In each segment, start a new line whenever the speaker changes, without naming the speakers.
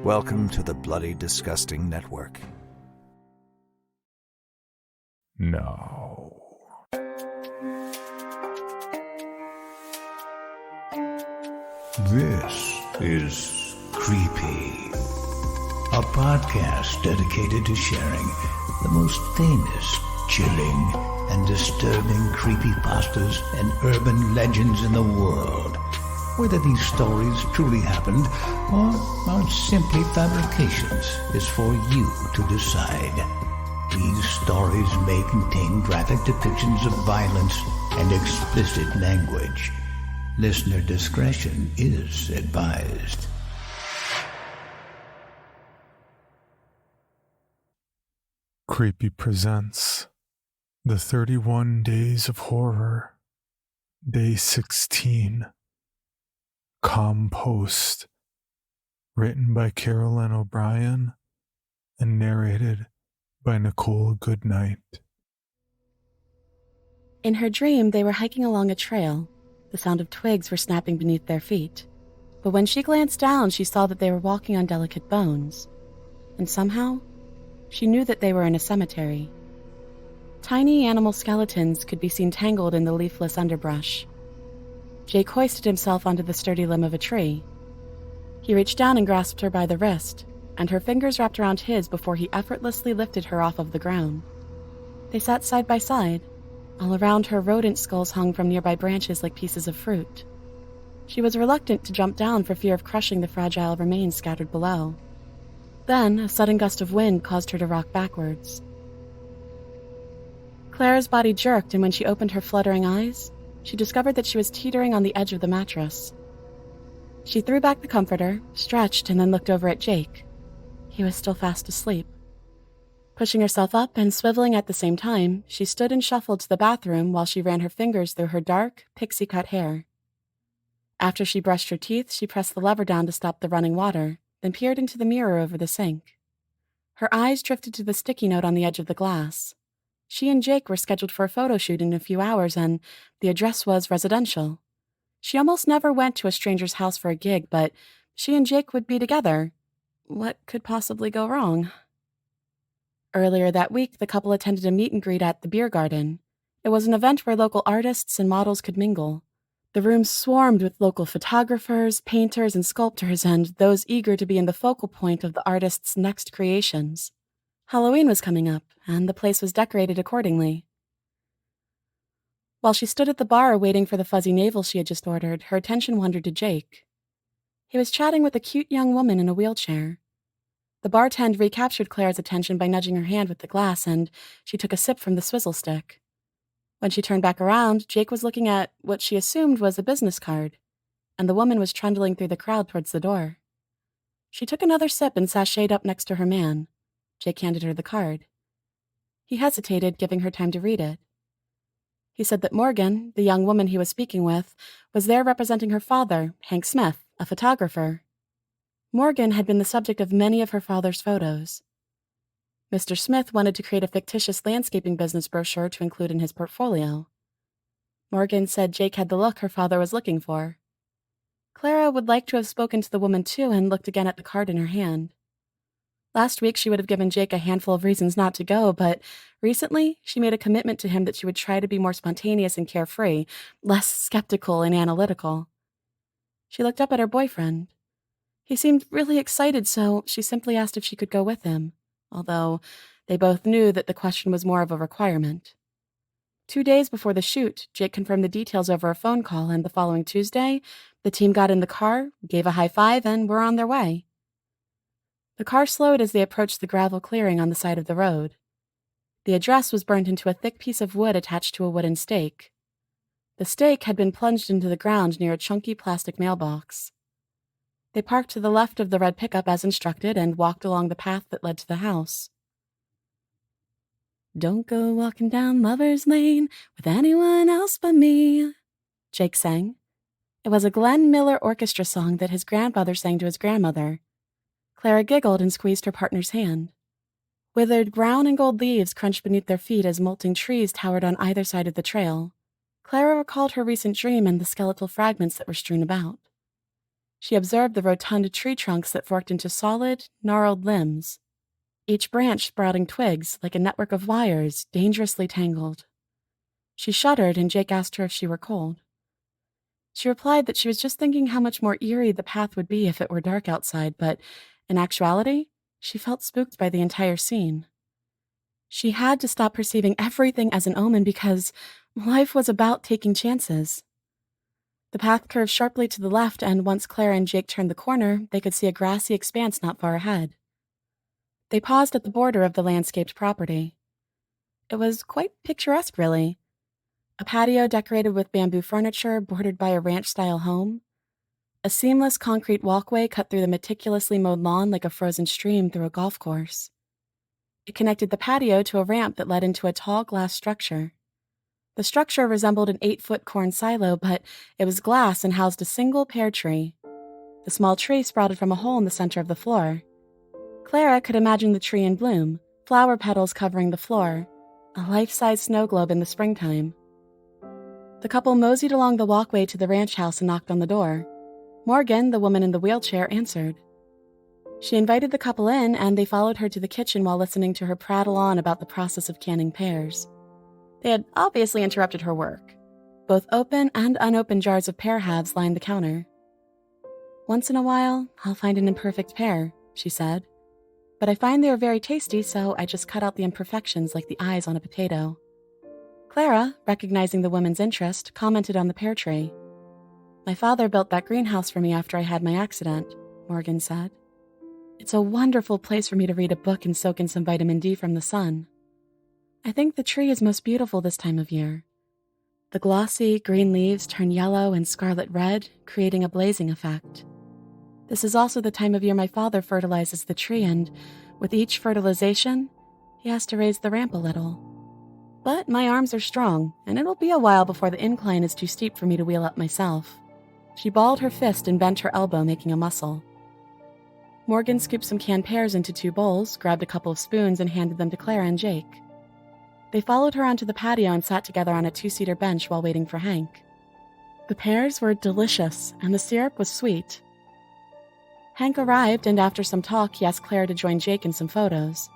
Welcome to the Bloody Disgusting Network.
No.
This is Creepy, a podcast dedicated to sharing the most famous, chilling, and disturbing creepypastas and urban legends in the world. Whether these stories truly happened or are simply fabrications is for you to decide. These stories may contain graphic depictions of violence and explicit language. Listener discretion is advised.
Creepy presents The 31 Days of Horror, Day 16, Compost, written by Carolyn O'Brien and narrated by Nicole Goodnight.
In her dream, they were hiking along a trail. The sound of twigs were snapping beneath their feet. But when she glanced down, she saw that they were walking on delicate bones. And somehow, she knew that they were in a cemetery. Tiny animal skeletons could be seen tangled in the leafless underbrush. Jake hoisted himself onto the sturdy limb of a tree. He reached down and grasped her by the wrist, and her fingers wrapped around his before he effortlessly lifted her off of the ground. They sat side by side. All around her, rodent skulls hung from nearby branches like pieces of fruit. She was reluctant to jump down for fear of crushing the fragile remains scattered below. Then, a sudden gust of wind caused her to rock backwards. Clara's body jerked, and when she opened her fluttering eyes, she discovered that she was teetering on the edge of the mattress. She threw back the comforter, stretched, and then looked over at Jake. He was still fast asleep. Pushing herself up and swiveling at the same time, she stood and shuffled to the bathroom while she ran her fingers through her dark, pixie-cut hair. After she brushed her teeth, she pressed the lever down to stop the running water, then peered into the mirror over the sink. Her eyes drifted to the sticky note on the edge of the glass. She and Jake were scheduled for a photo shoot in a few hours, and the address was residential. She almost never went to a stranger's house for a gig, but she and Jake would be together. What could possibly go wrong? Earlier that week, the couple attended a meet and greet at the beer garden. It was an event where local artists and models could mingle. The room swarmed with local photographers, painters, and sculptors, and those eager to be in the focal point of the artists' next creations. Halloween was coming up, and the place was decorated accordingly. While she stood at the bar waiting for the fuzzy navel she had just ordered, her attention wandered to Jake. He was chatting with a cute young woman in a wheelchair. The bartender recaptured Clara's attention by nudging her hand with the glass, and she took a sip from the swizzle stick. When she turned back around, Jake was looking at what she assumed was a business card, and the woman was trundling through the crowd towards the door. She took another sip and sashayed up next to her man. Jake handed her the card. He hesitated, giving her time to read it. He said that Morgan, the young woman he was speaking with, was there representing her father, Hank Smith, a photographer. Morgan had been the subject of many of her father's photos. Mr. Smith wanted to create a fictitious landscaping business brochure to include in his portfolio. Morgan said Jake had the look her father was looking for. Clara would like to have spoken to the woman too and looked again at the card in her hand. Last week she would have given Jake a handful of reasons not to go, but recently she made a commitment to him that she would try to be more spontaneous and carefree, less skeptical and analytical. She looked up at her boyfriend. He seemed really excited, so she simply asked if she could go with him, although they both knew that the question was more of a requirement. 2 days before the shoot, Jake confirmed the details over a phone call, and the following Tuesday, the team got in the car, gave a high five, and were on their way. The car slowed as they approached the gravel clearing on the side of the road. The address was burnt into a thick piece of wood attached to a wooden stake. The stake had been plunged into the ground near a chunky plastic mailbox. They parked to the left of the red pickup as instructed and walked along the path that led to the house. "Don't go walking down Lover's Lane with anyone else but me," Jake sang. It was a Glenn Miller orchestra song that his grandfather sang to his grandmother. Clara giggled and squeezed her partner's hand. Withered brown and gold leaves crunched beneath their feet as molting trees towered on either side of the trail. Clara recalled her recent dream and the skeletal fragments that were strewn about. She observed the rotund tree trunks that forked into solid, gnarled limbs, each branch sprouting twigs like a network of wires dangerously tangled. She shuddered, and Jake asked her if she were cold. She replied that she was just thinking how much more eerie the path would be if it were dark outside, but in actuality, she felt spooked by the entire scene. She had to stop perceiving everything as an omen because life was about taking chances. The path curved sharply to the left, and once Clara and Jake turned the corner, they could see a grassy expanse not far ahead. They paused at the border of the landscaped property. It was quite picturesque, really. A patio decorated with bamboo furniture bordered by a ranch-style home. A seamless concrete walkway cut through the meticulously mowed lawn like a frozen stream through a golf course. It connected the patio to a ramp that led into a tall glass structure. The structure resembled an 8-foot corn silo, but it was glass and housed a single pear tree. The small tree sprouted from a hole in the center of the floor. Clara could imagine the tree in bloom, flower petals covering the floor, a life-size snow globe in the springtime. The couple moseyed along the walkway to the ranch house and knocked on the door. Morgan, the woman in the wheelchair, answered. She invited the couple in, and they followed her to the kitchen while listening to her prattle on about the process of canning pears. They had obviously interrupted her work. Both open and unopened jars of pear halves lined the counter. "Once in a while, I'll find an imperfect pear," she said. "But I find they are very tasty, so I just cut out the imperfections like the eyes on a potato." Clara, recognizing the woman's interest, commented on the pear tree. "My father built that greenhouse for me after I had my accident," Morgan said. "It's a wonderful place for me to read a book and soak in some vitamin D from the sun. I think the tree is most beautiful this time of year. The glossy green leaves turn yellow and scarlet red, creating a blazing effect. This is also the time of year my father fertilizes the tree, and with each fertilization, he has to raise the ramp a little. But my arms are strong, and it'll be a while before the incline is too steep for me to wheel up myself." She balled her fist and bent her elbow, making a muscle. Morgan scooped some canned pears into 2 bowls, grabbed a couple of spoons, and handed them to Clara and Jake. They followed her onto the patio and sat together on a 2-seater bench while waiting for Hank. The pears were delicious, and the syrup was sweet. Hank arrived, and after some talk, he asked Clara to join Jake in some photos.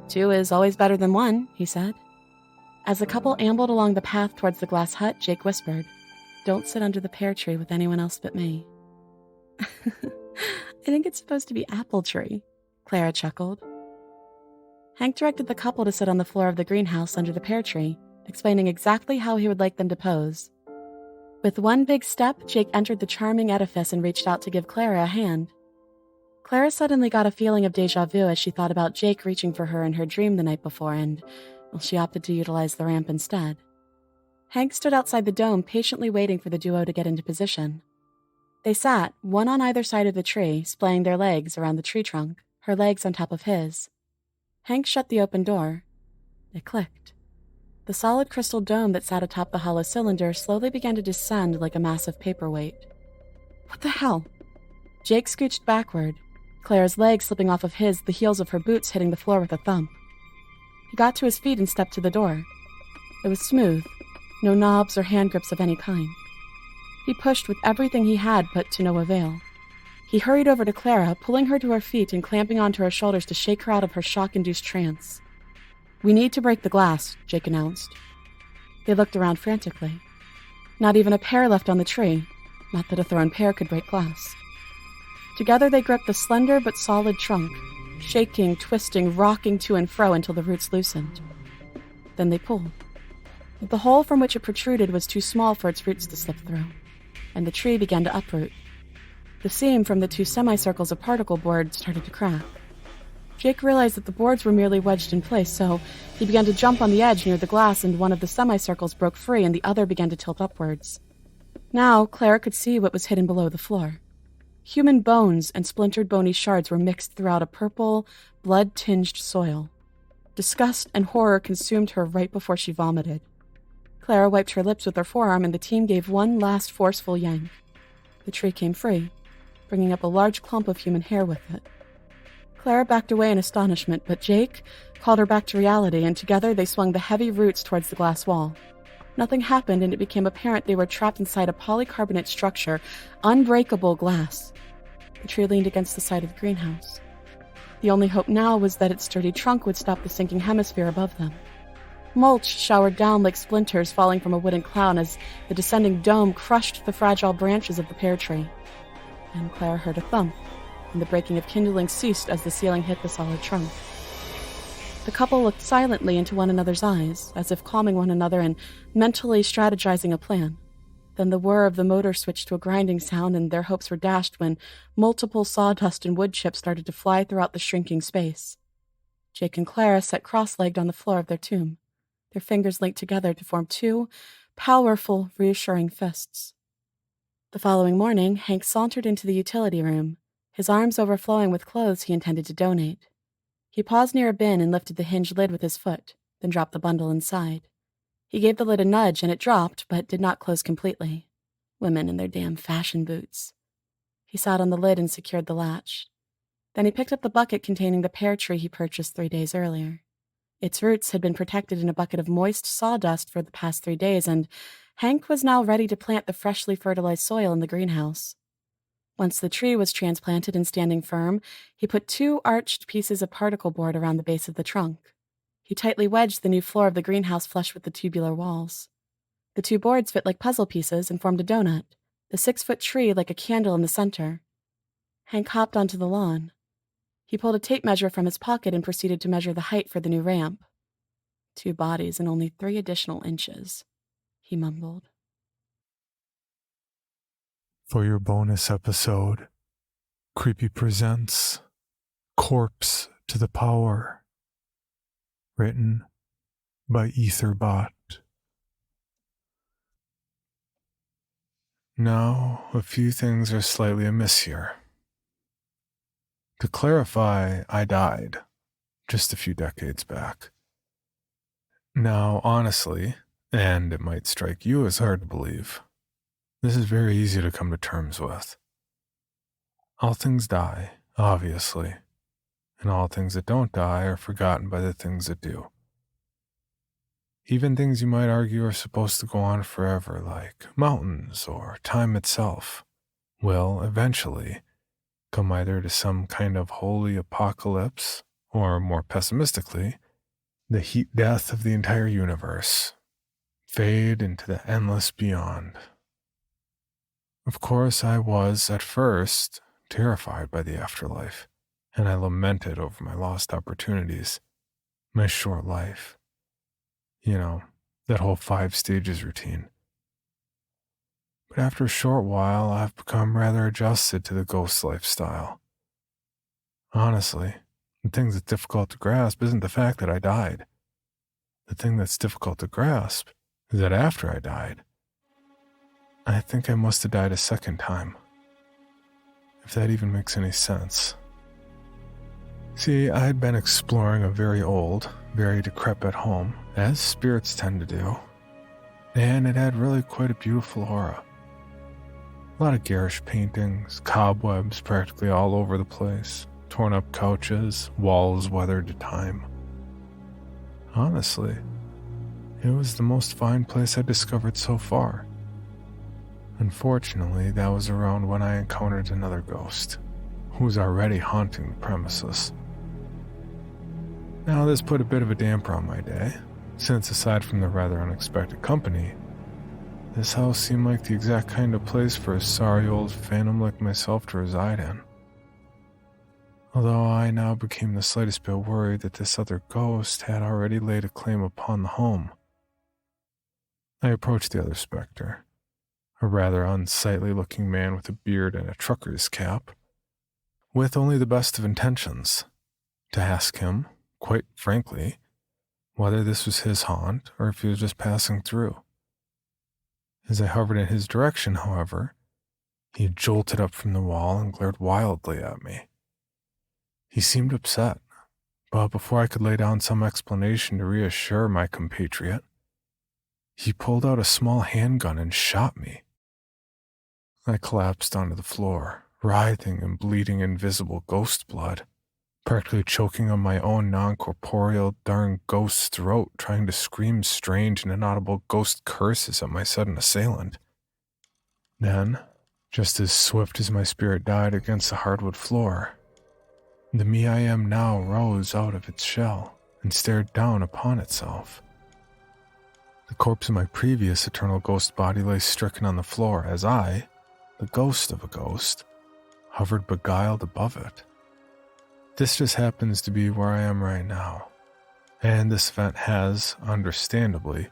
"2 is always better than 1, he said. As the couple ambled along the path towards the glass hut, Jake whispered, "Don't sit under the pear tree with anyone else but me." "I think it's supposed to be apple tree," Clara chuckled. Hank directed the couple to sit on the floor of the greenhouse under the pear tree, explaining exactly how he would like them to pose. With one big step, Jake entered the charming edifice and reached out to give Clara a hand. Clara suddenly got a feeling of déjà vu as she thought about Jake reaching for her in her dream the night before, and she opted to utilize the ramp instead. Hank stood outside the dome, patiently waiting for the duo to get into position. They sat, one on either side of the tree, splaying their legs around the tree trunk, her legs on top of his. Hank shut the open door. It clicked. The solid crystal dome that sat atop the hollow cylinder slowly began to descend like a massive paperweight. "What the hell?" Jake scooched backward, Clara's legs slipping off of his, the heels of her boots hitting the floor with a thump. He got to his feet and stepped to the door. It was smooth, no knobs or hand grips of any kind. He pushed with everything he had, but to no avail. He hurried over to Clara, pulling her to her feet and clamping onto her shoulders to shake her out of her shock-induced trance. "We need to break the glass," Jake announced. They looked around frantically. Not even a pear left on the tree, not that a thrown pear could break glass. Together they gripped the slender but solid trunk, shaking, twisting, rocking to and fro until the roots loosened. Then they pulled. But the hole from which it protruded was too small for its roots to slip through, and the tree began to uproot. The seam from the 2 semicircles of particle board started to crack. Jake realized that the boards were merely wedged in place, so he began to jump on the edge near the glass, and one of the semicircles broke free and the other began to tilt upwards. Now Clara could see what was hidden below the floor. Human bones and splintered bony shards were mixed throughout a purple, blood-tinged soil. Disgust and horror consumed her right before she vomited. Clara wiped her lips with her forearm, and the team gave one last forceful yank. The tree came free, bringing up a large clump of human hair with it. Clara backed away in astonishment, but Jake called her back to reality, and together they swung the heavy roots towards the glass wall. Nothing happened, and it became apparent they were trapped inside a polycarbonate structure, unbreakable glass. The tree leaned against the side of the greenhouse. The only hope now was that its sturdy trunk would stop the sinking hemisphere above them. Mulch showered down like splinters falling from a wooden cloud as the descending dome crushed the fragile branches of the pear tree. And Clara heard a thump, and the breaking of kindling ceased as the ceiling hit the solid trunk. The couple looked silently into one another's eyes, as if calming one another and mentally strategizing a plan. Then the whir of the motor switched to a grinding sound, and their hopes were dashed when multiple sawdust and wood chips started to fly throughout the shrinking space. Jake and Clara sat cross-legged on the floor of their tomb, their fingers linked together to form two powerful, reassuring fists. The following morning, Hank sauntered into the utility room, his arms overflowing with clothes he intended to donate. He paused near a bin and lifted the hinged lid with his foot, then dropped the bundle inside. He gave the lid a nudge and it dropped, but did not close completely. Women in their damn fashion boots. He sat on the lid and secured the latch. Then he picked up the bucket containing the pear tree he purchased 3 days earlier. Its roots had been protected in a bucket of moist sawdust for the past 3 days, and Hank was now ready to plant the freshly fertilized soil in the greenhouse. Once the tree was transplanted and standing firm, he put 2 arched pieces of particle board around the base of the trunk. He tightly wedged the new floor of the greenhouse flush with the tubular walls. The 2 boards fit like puzzle pieces and formed a donut, the 6-foot tree like a candle in the center. Hank hopped onto the lawn. He pulled a tape measure from his pocket and proceeded to measure the height for the new ramp. 2 bodies and only 3 additional inches, he mumbled.
For your bonus episode, Creepy presents Corpse to the Power, written by Etherbot. Now, a few things are slightly amiss here. To clarify, I died just a few decades back. Now, honestly, and it might strike you as hard to believe, this is very easy to come to terms with. All things die, obviously, and all things that don't die are forgotten by the things that do. Even things you might argue are supposed to go on forever, like mountains or time itself, will eventually come either to some kind of holy apocalypse, or more pessimistically, the heat death of the entire universe, fade into the endless beyond. Of course, I was, at first, terrified by the afterlife, and I lamented over my lost opportunities, my short life. You know, that whole 5 stages routine. But after a short while, I've become rather adjusted to the ghost lifestyle. Honestly, the thing that's difficult to grasp isn't the fact that I died. The thing that's difficult to grasp is that after I died, I think I must have died a second time. If that even makes any sense. See, I had been exploring a very old, very decrepit home, as spirits tend to do, and it had really quite a beautiful aura. A lot of garish paintings, cobwebs practically all over the place, torn up couches, walls weathered to time. Honestly, it was the most fine place I'd discovered so far. Unfortunately, that was around when I encountered another ghost, who was already haunting the premises. Now, this put a bit of a damper on my day, since aside from the rather unexpected company, this house seemed like the exact kind of place for a sorry old phantom like myself to reside in. Although I now became the slightest bit worried that this other ghost had already laid a claim upon the home. I approached the other specter, a rather unsightly-looking man with a beard and a trucker's cap, with only the best of intentions, to ask him, quite frankly, whether this was his haunt or if he was just passing through. As I hovered in his direction, however, he jolted up from the wall and glared wildly at me. He seemed upset, but before I could lay down some explanation to reassure my compatriot, he pulled out a small handgun and shot me. I collapsed onto the floor, writhing and bleeding invisible ghost blood, practically choking on my own non-corporeal darn ghost's throat, trying to scream strange and inaudible ghost curses at my sudden assailant. Then, just as swift as my spirit died against the hardwood floor, the me I am now rose out of its shell and stared down upon itself. The corpse of my previous eternal ghost body lay stricken on the floor as I, the ghost of a ghost, hovered beguiled above it. This just happens to be where I am right now, and this event has, understandably,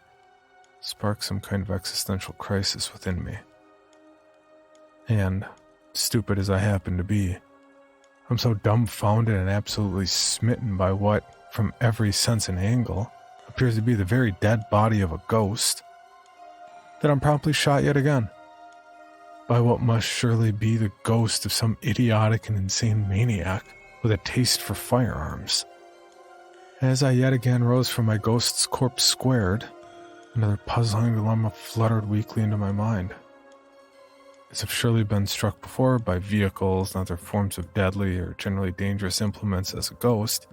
sparked some kind of existential crisis within me. And, stupid as I happen to be, I'm so dumbfounded and absolutely smitten by what, from every sense and angle, appears to be the very dead body of a ghost, that I'm promptly shot yet again, by what must surely be the ghost of some idiotic and insane maniac with a taste for firearms. As I yet again rose from my ghost's corpse squared, another puzzling dilemma fluttered weakly into my mind. As I've surely been struck before by vehicles and other forms of deadly or generally dangerous implements as a ghost,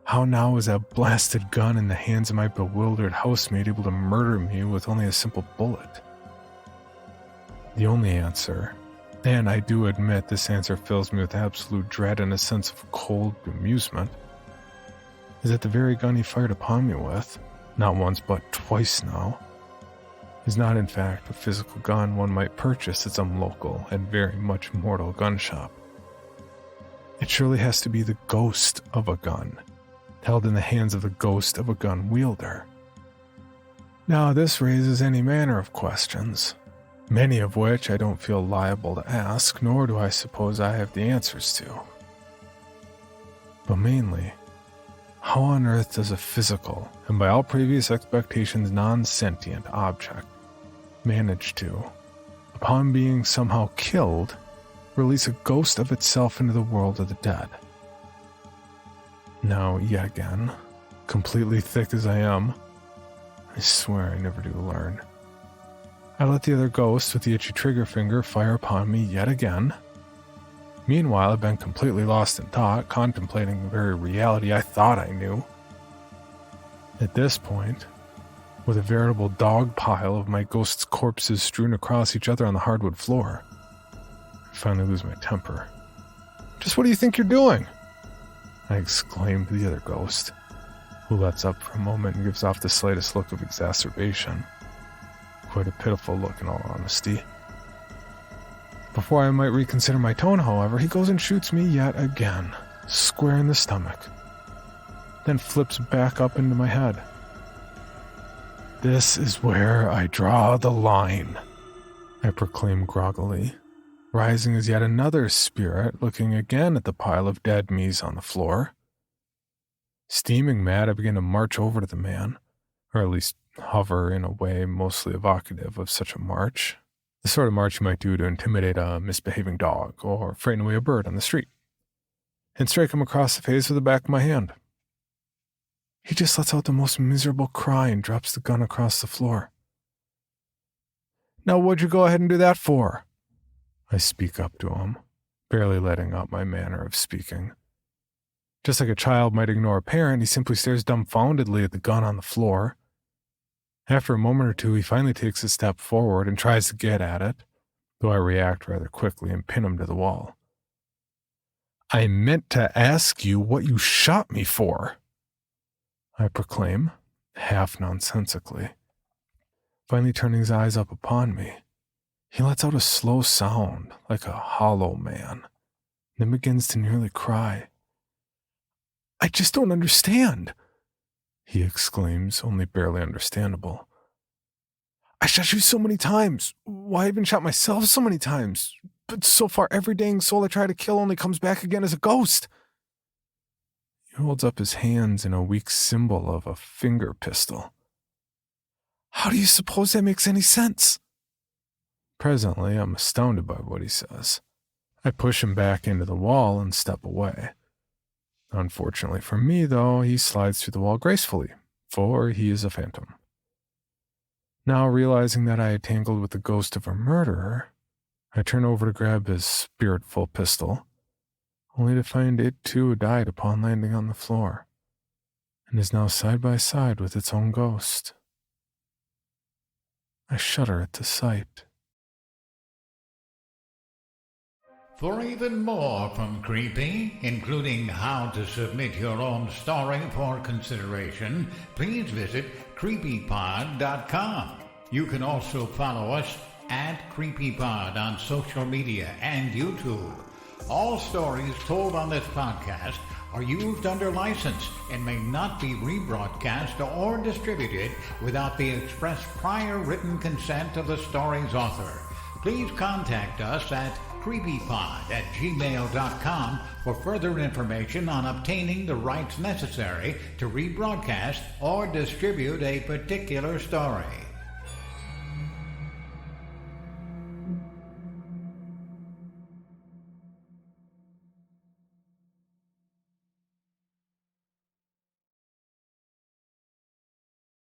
how now is that blasted gun in the hands of my bewildered housemate able to murder me with only a simple bullet? The only answer, and I do admit this answer fills me with absolute dread and a sense of cold bemusement, is that the very gun he fired upon me with, not once but twice now, is not in fact a physical gun one might purchase at some local and very much mortal gun shop. It surely has to be the ghost of a gun, held in the hands of the ghost of a gun wielder. Now this raises any manner of questions, many of which I don't feel liable to ask, nor do I suppose I have the answers to. But mainly, how on earth does a physical, and by all previous expectations non-sentient object, manage to, upon being somehow killed, release a ghost of itself into the world of the dead? Now, yet again, completely thick as I am, I swear I never do learn. I let the other ghost with the itchy trigger finger fire upon me yet again. Meanwhile, I've been completely lost in thought, contemplating the very reality I thought I knew. At this point, with a veritable dog pile of my ghost's corpses strewn across each other on the hardwood floor, I finally lose my temper. "Just what do you think you're doing?" I exclaimed to the other ghost, who lets up for a moment and gives off the slightest look of exacerbation. Quite a pitiful look, in all honesty. Before I might reconsider my tone, however, he goes and shoots me yet again, square in the stomach, then flips back up into my head. "This is where I draw the line," I proclaim groggily, rising as yet another spirit, looking again at the pile of dead me's on the floor. Steaming mad, I begin to march over to the man, or at least hover in a way mostly evocative of such a march. The sort of march you might do to intimidate a misbehaving dog or frighten away a bird on the street, and strike him across the face with the back of my hand. He just lets out the most miserable cry and drops the gun across the floor. "Now what'd you go ahead and do that for?" I speak up to him, barely letting out my manner of speaking. Just like a child might ignore a parent, he simply stares dumbfoundedly at the gun on the floor. After a moment or two, he finally takes a step forward and tries to get at it, though I react rather quickly and pin him to the wall. "I meant to ask you what you shot me for," I proclaim, half nonsensically. Finally turning his eyes up upon me, he lets out a slow sound like a hollow man, then begins to nearly cry. "I just don't understand," he exclaims, only barely understandable. "I shot you so many times. Why, I even shot myself so many times. But so far, every dang soul I try to kill only comes back again as a ghost." He holds up his hands in a weak symbol of a finger pistol. "How do you suppose that makes any sense?" Presently, I'm astounded by what he says. I push him back into the wall and step away. Unfortunately for me, though, he slides through the wall gracefully, for he is a phantom. Now, realizing that I had tangled with the ghost of a murderer, I turn over to grab his spiritful pistol, only to find it too died upon landing on the floor, and is now side by side with its own ghost. I shudder at the sight.
For even more from Creepy, including how to submit your own story for consideration, please visit creepypod.com. You can also follow us at CreepyPod on social media and YouTube. All stories told on this podcast are used under license and may not be rebroadcast or distributed without the express prior written consent of the story's author. Please contact us at creepypod@gmail.com for further information on obtaining the rights necessary to rebroadcast or distribute a particular story.